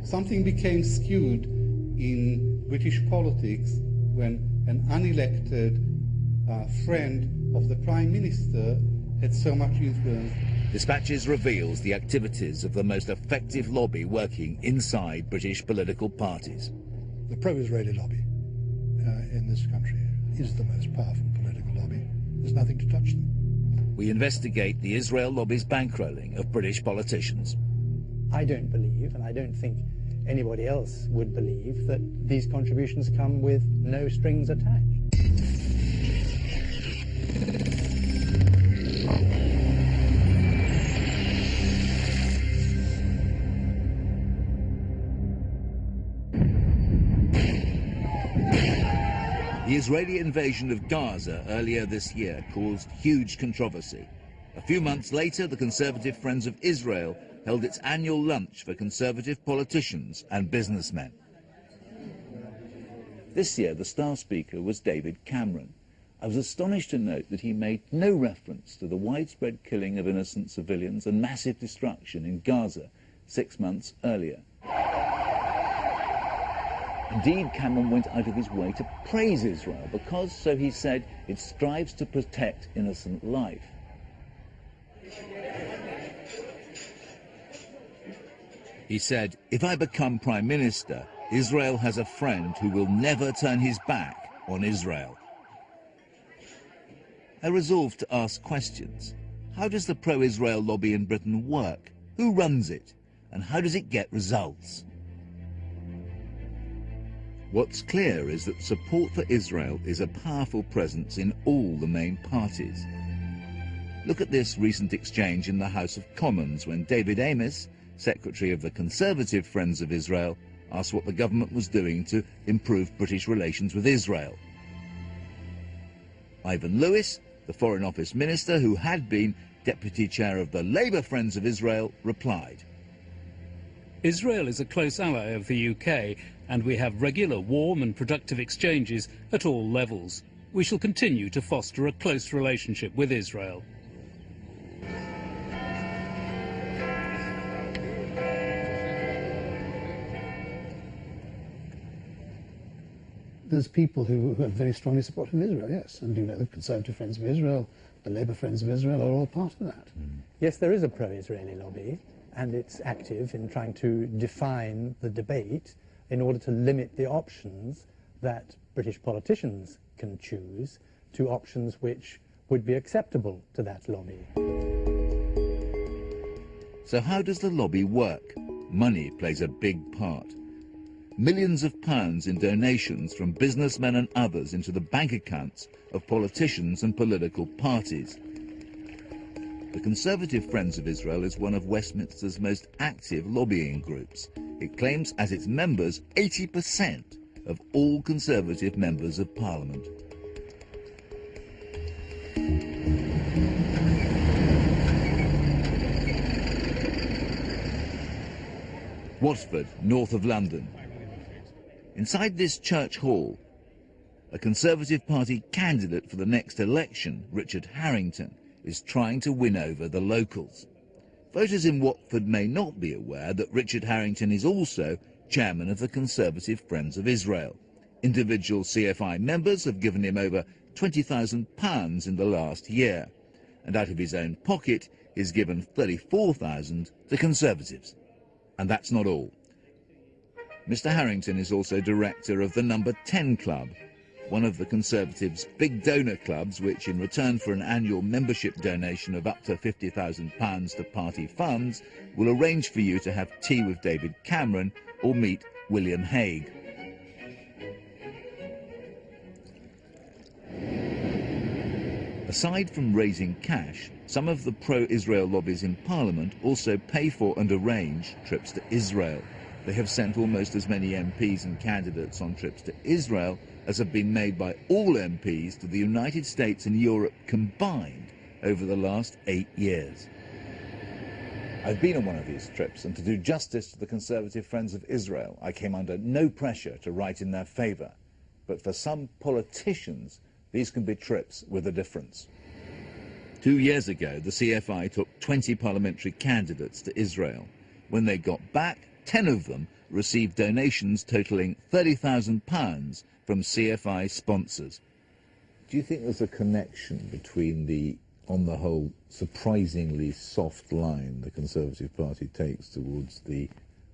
Something became skewed in British politics when an unelected friend of the Prime Minister had so much influence. Dispatches reveals the activities of the most effective lobby working inside British political parties. The pro-Israeli lobby in this country is the most powerful political lobby. There's nothing to touch them. We investigate the Israel lobby's bankrolling of British politicians. I don't believe, and I don't think anybody else would believe, that these contributions come with no strings attached. The Israeli invasion of Gaza earlier this year caused huge controversy. A few months later, the Conservative Friends of Israel held its annual lunch for Conservative politicians and businessmen. This year, the star speaker was David Cameron. I was astonished to note that he made no reference to the widespread killing of innocent civilians and massive destruction in Gaza 6 months earlier. Indeed, Cameron went out of his way to praise Israel because, so he said, it strives to protect innocent life. He said, "If I become Prime Minister, Israel has a friend who will never turn his back on Israel." I resolved to ask questions. How does the pro-Israel lobby in Britain work? Who runs it? And how does it get results? What's clear is that support for Israel is a powerful presence in all the main parties. Look at this recent exchange in the House of Commons when David Amess, Secretary of the Conservative Friends of Israel, asked what the government was doing to improve British relations with Israel. Ivan Lewis, the Foreign Office Minister who had been Deputy Chair of the Labour Friends of Israel, replied, "Israel is a close ally of the UK, and we have regular, warm and productive exchanges at all levels. We shall continue to foster a close relationship with Israel." There's people who are very strongly supportive of Israel, yes, and the Conservative Friends of Israel, the Labour Friends of Israel are all part of that. Yes, there is a pro-Israeli lobby, and it's active in trying to define the debate in order to limit the options that British politicians can choose to options which would be acceptable to that lobby. So how does the lobby work? Money plays a big part. Millions of pounds in donations from businessmen and others into the bank accounts of politicians and political parties. The Conservative Friends of Israel is one of Westminster's most active lobbying groups. It claims as its members 80% of all Conservative members of Parliament. Watford, north of London. Inside this church hall, a Conservative Party candidate for the next election, Richard Harrington, is trying to win over the locals. Voters in Watford may not be aware that Richard Harrington is also chairman of the Conservative Friends of Israel. Individual CFI members have given him over £20,000 in the last year, and out of his own pocket he's given £34,000 to Conservatives. And that's not all. Mr. Harrington is also director of the Number 10 Club, one of the Conservatives' big donor clubs, which in return for an annual membership donation of up to £50,000 to party funds, will arrange for you to have tea with David Cameron or meet William Hague. Aside from raising cash, some of the pro-Israel lobbies in Parliament also pay for and arrange trips to Israel. They have sent almost as many MPs and candidates on trips to Israel as have been made by all MPs to the United States and Europe combined over the last 8 years. I've been on one of these trips, and to do justice to the Conservative Friends of Israel, I came under no pressure to write in their favour. But for some politicians, these can be trips with a difference. 2 years ago, the CFI took 20 parliamentary candidates to Israel. When they got back, 10 of them received donations totalling £30,000 from CFI sponsors. Do you think there's a connection between the, on the whole, surprisingly soft line the Conservative Party takes towards the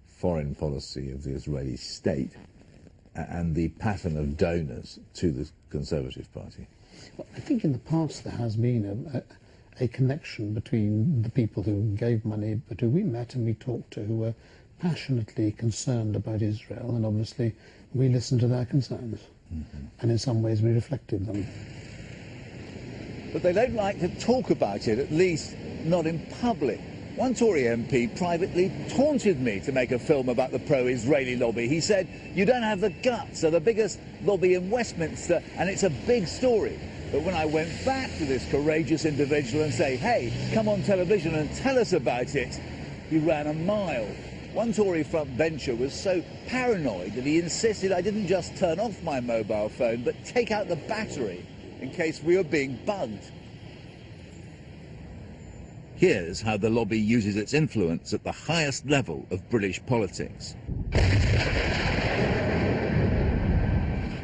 foreign policy of the Israeli state and the pattern of donors to the Conservative Party? Well, I think in the past there has been a connection between the people who gave money, but who we met and we talked to, who were passionately concerned about Israel, and obviously we listened to their concerns. And in some ways we reflected them. But they don't like to talk about it, at least not in public. One Tory MP privately taunted me to make a film about the pro-Israeli lobby. He said, "You don't have the guts, they're the biggest lobby in Westminster, and it's a big story." But when I went back to this courageous individual and say, "Hey, come on television and tell us about it," he ran a mile. One Tory frontbencher was so paranoid that he insisted I didn't just turn off my mobile phone, but take out the battery in case we were being bugged. Here's how the lobby uses its influence at the highest level of British politics.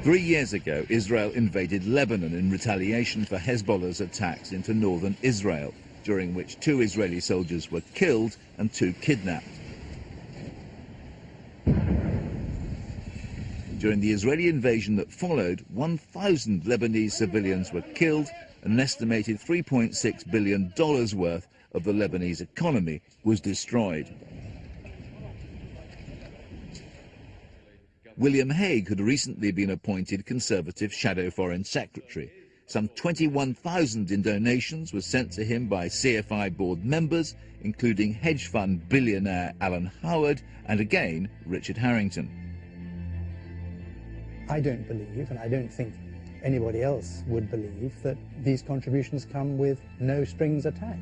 3 years ago, Israel invaded Lebanon in retaliation for Hezbollah's attacks into northern Israel, during which 2 Israeli soldiers were killed and 2 kidnapped. During the Israeli invasion that followed, 1,000 Lebanese civilians were killed and an estimated $3.6 billion worth of the Lebanese economy was destroyed. William Hague had recently been appointed Conservative Shadow Foreign Secretary. Some 21,000 in donations were sent to him by CFI board members, including hedge fund billionaire Alan Howard and again Richard Harrington. I don't believe, and I don't think anybody else would believe, that these contributions come with no strings attached.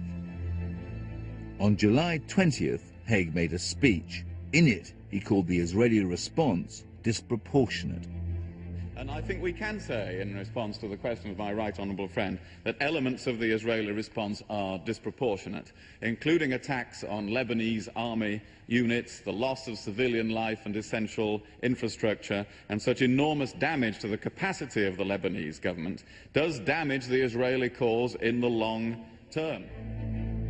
On July 20th, Hague made a speech. In it, he called the Israeli response disproportionate. And I think we can say, in response to the question of my right honourable friend, that elements of the Israeli response are disproportionate, including attacks on Lebanese army units, the loss of civilian life and essential infrastructure, and such enormous damage to the capacity of the Lebanese government does damage the Israeli cause in the long term.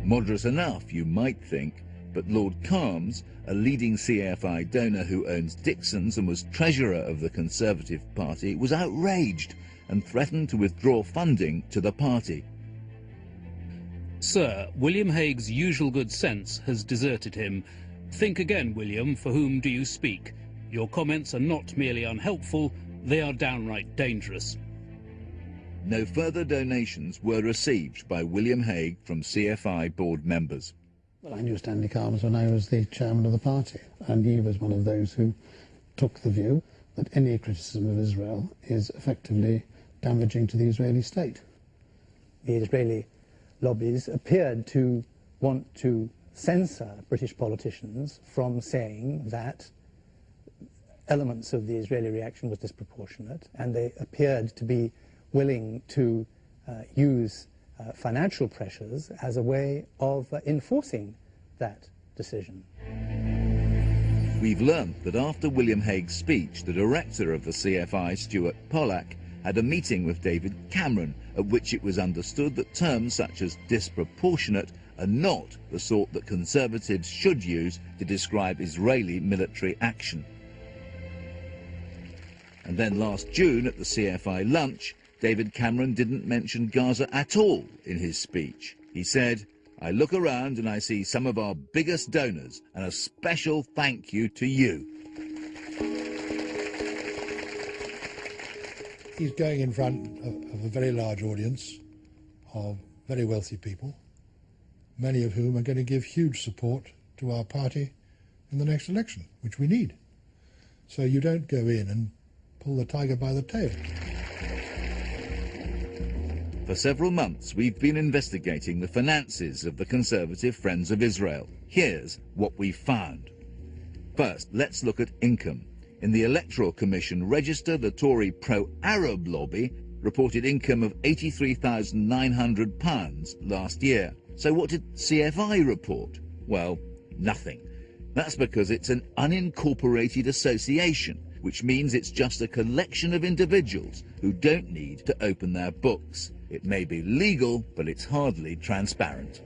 Moderate enough, you might think, but Lord Calmes, a leading CFI donor who owns Dixon's and was treasurer of the Conservative Party, was outraged and threatened to withdraw funding to the party. Sir, William Hague's usual good sense has deserted him. Think again, William, for whom do you speak? Your comments are not merely unhelpful, they are downright dangerous. No further donations were received by William Hague from CFI board members. Well, I knew Stanley Calmes when I was the chairman of the party, and he was one of those who took the view that any criticism of Israel is effectively damaging to the Israeli state. The Israeli lobbies appeared to want to censor British politicians from saying that elements of the Israeli reaction was disproportionate, and they appeared to be willing to use financial pressures as a way of enforcing that decision. We've learned that after William Hague's speech, the director of the CFI, Stuart Pollack, had a meeting with David Cameron, at which it was understood that terms such as disproportionate are not the sort that Conservatives should use to describe Israeli military action. And then last June at the CFI lunch, David Cameron didn't mention Gaza at all in his speech. He said, "I look around and I see some of our biggest donors, and a special thank you to you." He's going in front of a very large audience of very wealthy people, many of whom are going to give huge support to our party in the next election, which we need. So you don't go in and pull the tiger by the tail. For several months, we've been investigating the finances of the Conservative Friends of Israel. Here's what we've found. First, let's look at income. In the Electoral Commission register, the Tory pro-Arab lobby reported income of £83,900 last year. So what did CFI report? Well, nothing. That's because it's an unincorporated association, which means it's just a collection of individuals who don't need to open their books. It may be legal, but it's hardly transparent.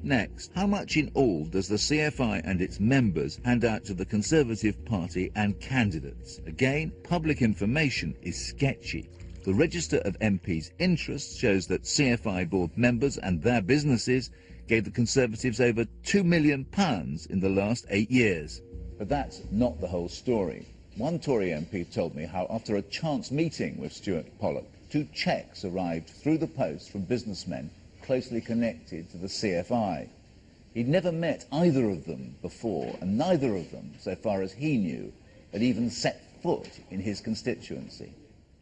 Next, how much in all does the CFI and its members hand out to the Conservative Party and candidates? Again, public information is sketchy. The Register of MPs' Interests shows that CFI board members and their businesses gave the Conservatives over £2 million in the last 8 years. But that's not the whole story. One Tory MP told me how after a chance meeting with Stuart Pollock, 2 cheques arrived through the post from businessmen closely connected to the CFI. He'd never met either of them before, and neither of them, so far as he knew, had even set foot in his constituency.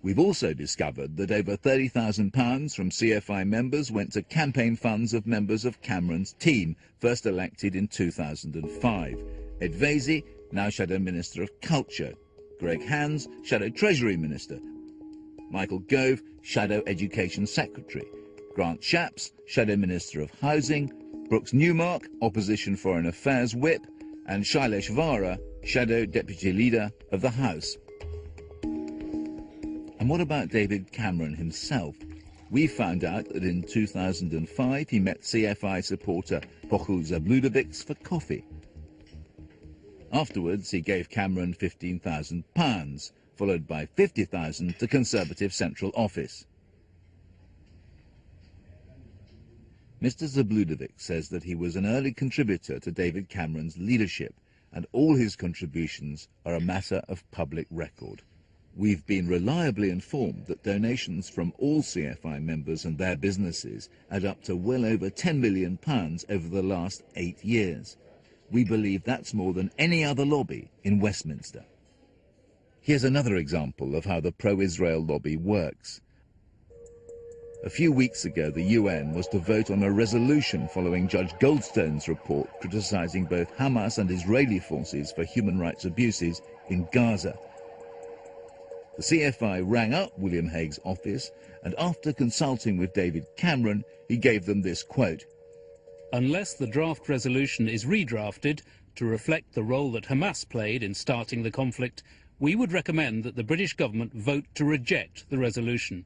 We've also discovered that over £30,000 from CFI members went to campaign funds of members of Cameron's team, first elected in 2005. Ed Vaizey, now Shadow Minister of Culture. Greg Hands, Shadow Treasury Minister. Michael Gove, Shadow Education Secretary. Grant Shapps, Shadow Minister of Housing. Brooks Newmark, Opposition Foreign Affairs Whip. And Shailesh Vara, Shadow Deputy Leader of the House. And what about David Cameron himself? We found out that in 2005 he met CFI supporter Pochul Zabludovics for coffee. Afterwards he gave Cameron £15,000, followed by £50,000 to Conservative Central Office. Mr. Zabludovic says that he was an early contributor to David Cameron's leadership, and all his contributions are a matter of public record. We've been reliably informed that donations from all CFI members and their businesses add up to well over £10 million over the last 8 years. We believe that's more than any other lobby in Westminster. Here's another example of how the pro-Israel lobby works. A few weeks ago, the UN was to vote on a resolution following Judge Goldstone's report criticizing both Hamas and Israeli forces for human rights abuses in Gaza. The CFI rang up William Hague's office, and after consulting with David Cameron, he gave them this quote: "Unless the draft resolution is redrafted to reflect the role that Hamas played in starting the conflict, we would recommend that the British government vote to reject the resolution."